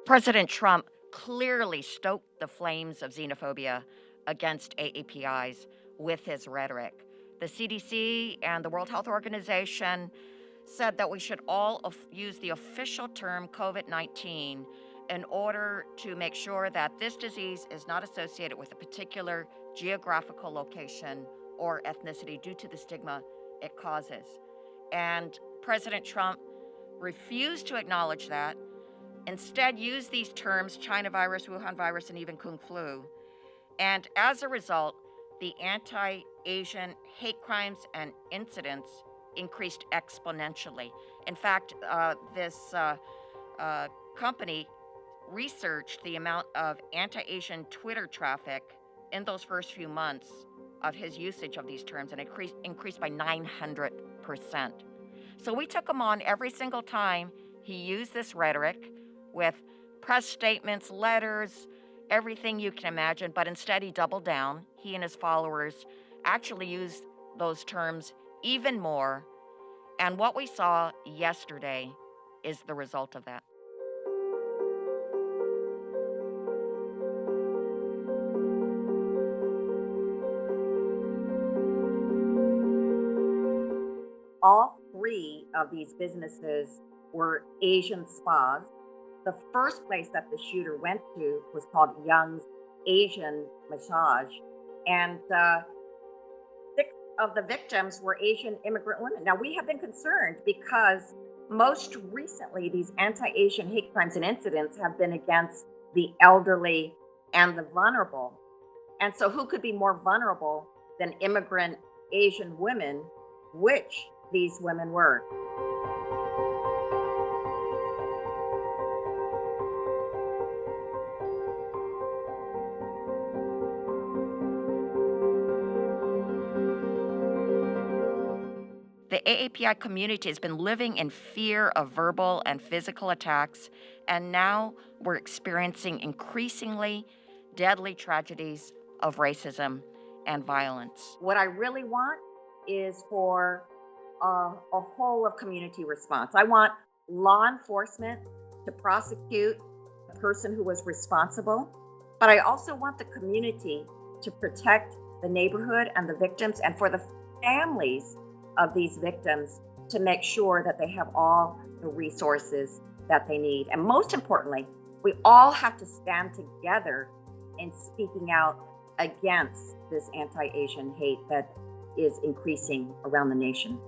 President Trump clearly stoked the flames of xenophobia against AAPIs with his rhetoric. The CDC and the World Health Organization said that we should all use the official term COVID-19 in order to make sure that this disease is not associated with a particular geographical location or ethnicity due to the stigma it causes. And President Trump refused to acknowledge that, instead used these terms, China virus, Wuhan virus, and even Kung flu. And as a result, the anti-Asian hate crimes and incidents increased exponentially. In fact, this company researched the amount of anti-Asian Twitter traffic in those first few months of his usage of these terms, and it increased by 900%. So we took him on every single time he used this rhetoric with press statements, letters, everything you can imagine, but instead he doubled down. He and his followers actually used those terms even more. And what we saw yesterday is the result of that. All three of these businesses were Asian spas. The first place that the shooter went to was called Young's Asian Massage. And 6 of the victims were Asian immigrant women. Now, we have been concerned because most recently, these anti-Asian hate crimes and incidents have been against the elderly and the vulnerable. And so who could be more vulnerable than immigrant Asian women, which these women were? The AAPI community has been living in fear of verbal and physical attacks, and now we're experiencing increasingly deadly tragedies of racism and violence. What I really want is for a whole of community response. I want law enforcement to prosecute the person who was responsible, but I also want the community to protect the neighborhood and the victims, and for the families of these victims to make sure that they have all the resources that they need. And most importantly, we all have to stand together in speaking out against this anti-Asian hate that is increasing around the nation.